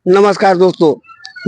नमस्कार दोस्तों,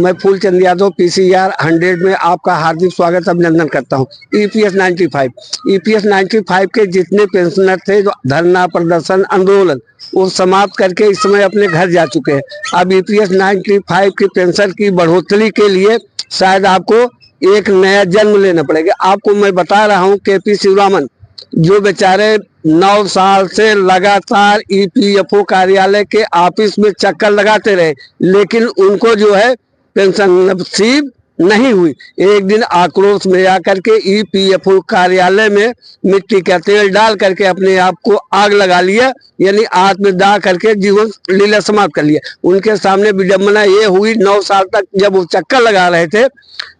मैं फूलचंद यादव पीसीआर 100 में आपका हार्दिक स्वागत अभिनंदन करता हूं। ईपीएस 95 के जितने पेंशनर थे जो धरना प्रदर्शन आंदोलन वो समाप्त करके इस समय अपने घर जा चुके हैं। अब ईपीएस 95 की पेंशन की बढ़ोतरी के लिए शायद आपको एक नया जन्म लेना पड़ेगा। आपको मैं बता रहा हूँ केपी शिवरामन जो बेचारे 9 साल से लगातार ईपीएफओ कार्यालय के ऑफिस में चक्कर लगाते रहे, लेकिन उनको जो है पेंशन नसीब नहीं हुई। एक दिन आक्रोश में आकर के ईपीएफओ कार्यालय में मिट्टी का तेल डाल करके अपने आप को आग लगा लिया, यानी आत्मदाह करके जीवन लीला समाप्त कर लिया। उनके सामने विडंबना ये हुई, 9 साल तक जब वो चक्कर लगा रहे थे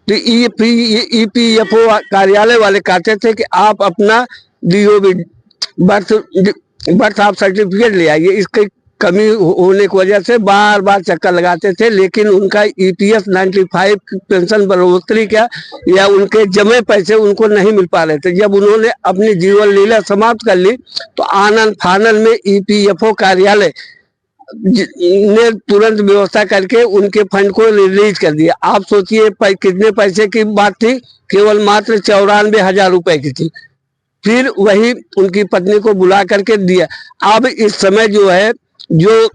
तो ईपीएफओ कार्यालय वाले कहते थे कि आप अपना डीओबी बर्थ ऑफ सर्टिफिकेट ले आइए। इसकी कमी होने की वजह से बार बार चक्कर लगाते थे, लेकिन उनका ईपीएस 95 पेंशन बढ़ोतरी क्या या उनके जमे पैसे उनको नहीं मिल पा रहे थे। जब उन्होंने अपनी जीवन लीला समाप्त कर ली तो आनंद फानल में ईपीएफओ कार्यालय ने तुरंत व्यवस्था करके उनके फंड को रिलीज कर दिया। आप सोचिए कितने पैसे की बात थी, केवल मात्र 94,000 रुपए की थी। फिर वही उनकी पत्नी को बुला करके दिया। अब इस समय जो है जो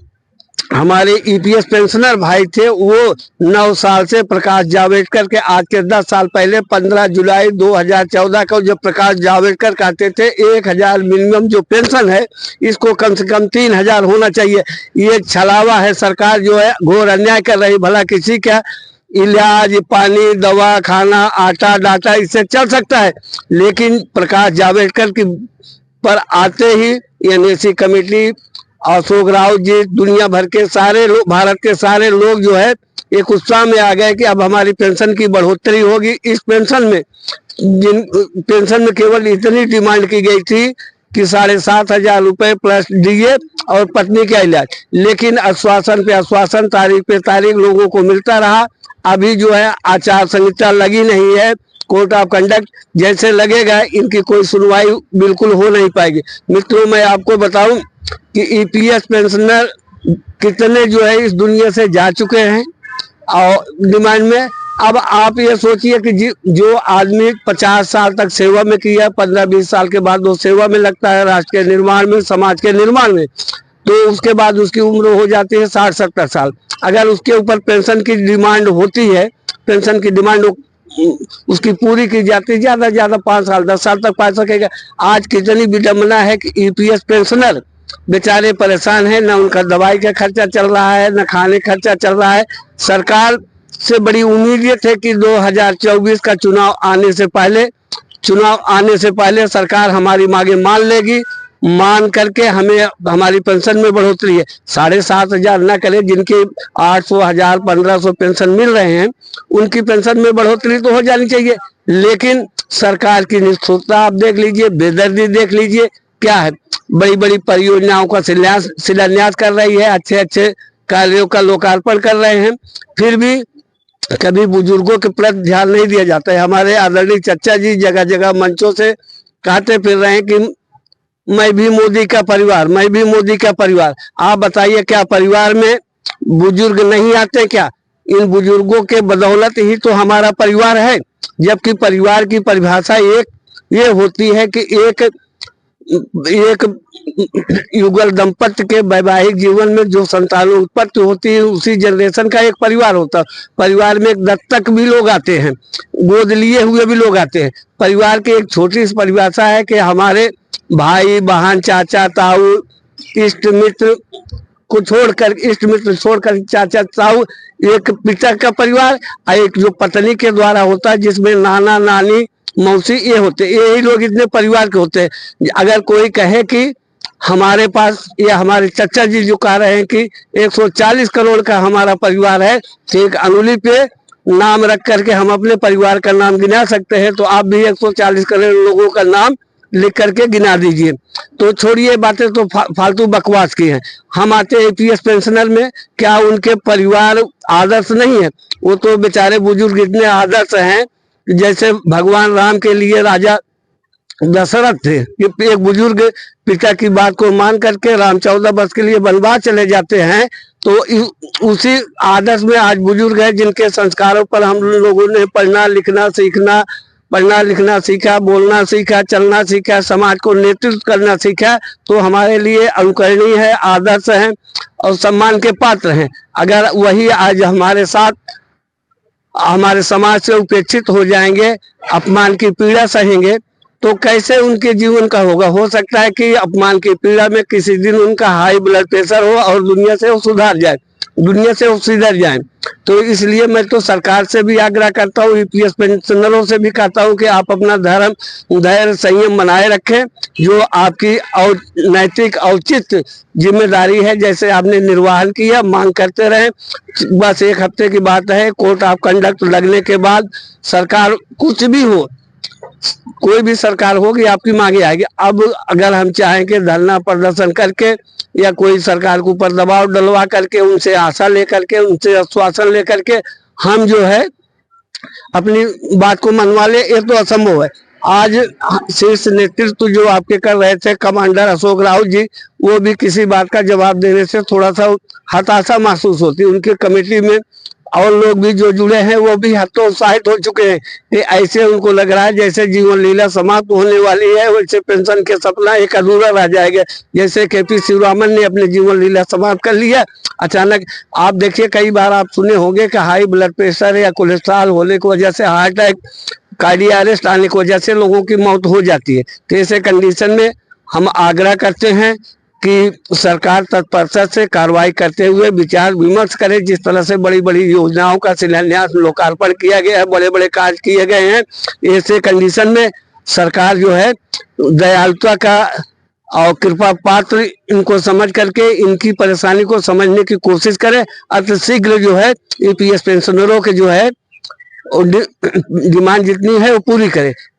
हमारे ईपीएस पेंशनर भाई थे वो 9 साल से प्रकाश जावड़ेकर के आज के 10 साल पहले 15 जुलाई 2014 को जब प्रकाश जावड़ेकर कहते थे 1000 मिनिमम जो पेंशन है इसको कम से कम 3000 होना चाहिए। ये छलावा है, सरकार जो है घोर अन्याय कर रही। भला किसी का इलाज, पानी, दवा, खाना, आटा डाटा इससे चल सकता है, लेकिन प्रकाश जावड़ेकर की पर आते ही एनएसी कमेटी, अशोक राव जी, दुनिया भर के सारे लोग, भारत के सारे लोग जो है एक उत्साह में आ गए कि अब हमारी पेंशन की बढ़ोतरी होगी। इस पेंशन में केवल इतनी डिमांड की गई थी कि 7,500 रुपए प्लस डीए और पत्नी का इलाज, लेकिन आश्वासन पे आश्वासन, तारीख पे तारीख लोगों को मिलता रहा। अभी जो है आचार संहिता लगी नहीं है, कोर्ट ऑफ कंडक्ट जैसे लगेगा इनकी कोई सुनवाई बिल्कुल हो नहीं पाएगी। मित्रों, मैं आपको बताऊं कि ईपीएस पेंशनर कितने जो है इस दुनिया से जा चुके हैं और डिमांड में। अब आप ये सोचिए कि जो आदमी 50 साल तक सेवा में किया, 15-20 साल के बाद वो सेवा में लगता है राष्ट्र के निर्माण में, समाज के निर्माण में, तो उसके बाद उसकी उम्र हो जाती है 60-70 साल। अगर उसके ऊपर पेंशन की डिमांड होती है, पेंशन की डिमांड उसकी पूरी की जाती है, ज्यादा ज्यादा 5 साल 10 साल तक पा सकेगा। आज कितनी विडंबना है कि ईपीएस पेंशनर बेचारे परेशान हैं, न उनका दवाई का खर्चा चल रहा है, न खाने खर्चा चल रहा है। सरकार से बड़ी उम्मीद ये थे कि 2024 का चुनाव आने से पहले सरकार हमारी मांगे मान लेगी, मान करके हमें हमारी पेंशन में बढ़ोतरी है 7,500 न करे, जिनके 800, 1000, 1500 पेंशन मिल रहे हैं उनकी पेंशन में बढ़ोतरी तो हो जानी चाहिए। लेकिन सरकार की निष्ठुरता आप देख लीजिए, बेदर्दी देख लीजिए क्या है। बड़ी बड़ी परियोजनाओं का शिलान्यास कर रही है, अच्छे अच्छे कार्यों का लोकार्पण कर रहे हैं, फिर भी कभी बुजुर्गों के प्रति ध्यान नहीं दिया जाता है। हमारे आदरणीय चचा जी जगह जगह मंचों से कहते फिर रहे हैं कि मैं भी मोदी का परिवार, मैं भी मोदी का परिवार। आप बताइए क्या परिवार में बुजुर्ग नहीं आते क्या? इन बुजुर्गों के बदौलत ही तो हमारा परिवार है। जबकि परिवार की परिभाषा एक ये होती है कि एक युगल दंपत्ति के वैवाहिक जीवन में जो संतान उत्पत्ति होती है उसी जनरेशन का एक परिवार होता है। परिवार में एक दत्तक भी लोग आते हैं, गोद लिए हुए भी लोग आते हैं। परिवार की एक छोटी सी परिभाषा है कि हमारे भाई बहन, चाचा ताऊ, इष्ट मित्र छोड़कर चाचा ताऊ, एक पिता का परिवार और एक जो पत्नी के द्वारा होता है जिसमें नाना नानी मौसी ये होते, यही लोग इतने परिवार के होते हैं। अगर कोई कहे कि हमारे पास या हमारे चचा जी जो कह रहे हैं कि 140 करोड़ का हमारा परिवार है, तो एक अंगुली पे नाम रख करके हम अपने परिवार का नाम गिना सकते हैं, तो आप भी 140 करोड़ लोगों का नाम लिख करके गिना दीजिए। तो छोड़िए बातें तो फालतू बकवास की हैं। हम आते हैं ईपीएस पेंशनर में, क्या उनके परिवार आदर्श नहीं है? वो तो बेचारे बुजुर्ग इतने आदर्श हैं जैसे भगवान राम के लिए राजा दशरथ थे, ये एक बुजुर्ग पिता की बात को मान करके राम 14 वर्ष के लिए वनवास चले जाते हैं। तो उसी आदर्श में आज बुजुर्ग है, जिनके संस्कारों पर हम लोगों ने पढ़ना लिखना सीखा, बोलना सीखा, चलना सीखा, समाज को नेतृत्व करना सीखा। तो हमारे लिए अनुकरणीय है, आदर्श है और सम्मान के पात्र हैं। अगर वही आज हमारे साथ हमारे समाज से उपेक्षित हो जाएंगे, अपमान की पीड़ा सहेंगे, तो कैसे उनके जीवन का होगा। हो सकता है कि अपमान की पीड़ा में किसी दिन उनका हाई ब्लड प्रेशर हो और दुनिया से वो सुधर जाए। तो इसलिए मैं तो सरकार से भी आग्रह करता हूँ, ईपीएस पेंशनरों से भी कहता हूँ कि आप अपना धैर्य संयम बनाए रखें। जो आपकी और नैतिक औचित जिम्मेदारी है, जैसे आपने निर्वाहन किया, मांग करते रहे। बस 1 हफ्ते की बात है, कोर्ट ऑफ कंडक्ट लगने के बाद सरकार कुछ भी हो, कोई भी सरकार होगी, आपकी मांगे आएगी। अब अगर हम चाहें कि धरना प्रदर्शन करके या कोई सरकार के ऊपर दबाव डलवा करके, उनसे आशा लेकर के, उनसे आश्वासन लेकर के हम जो है अपनी बात को मनवा ले, ये तो असंभव है। आज शीर्ष नेतृत्व जो आपके कर रहे थे कमांडर अशोक राउत जी, वो भी किसी बात का जवाब देने से थोड़ा सा हताशा महसूस होती है। उनके कमेटी में और लोग भी जो जुड़े हैं वो भी हतोत्साहित हो चुके हैं कि ऐसे उनको लग रहा है जैसे जीवन लीला समाप्त होने वाली है, वैसे पेंशन के सपना एक अधूरा रह जाएगा। जैसे केपी शिवरामन ने अपने जीवन लीला समाप्त कर लिया अचानक। आप देखिए, कई बार आप सुने होंगे कि हाई ब्लड प्रेशर या कोलेस्ट्रॉल होने की वजह से, हार्ट अटैक, कार्डियक अरेस्ट आने की वजह से लोगों की मौत हो जाती है। तो ऐसे कंडीशन में हम आग्रह करते हैं कि सरकार तत्परता से कार्रवाई करते हुए विचार विमर्श करे। जिस तरह से बड़ी बड़ी योजनाओं का शिलान्यास, लोकार्पण किया गया है, बड़े बड़े कार्य किए गए हैं, ऐसे कंडीशन में सरकार जो है दयालुता का और कृपा पात्र इनको समझ करके इनकी परेशानी को समझने की कोशिश करे। अतिशीघ्र जो है ईपीएस पेंशनरों के जो है डिमांड जितनी है वो पूरी करे।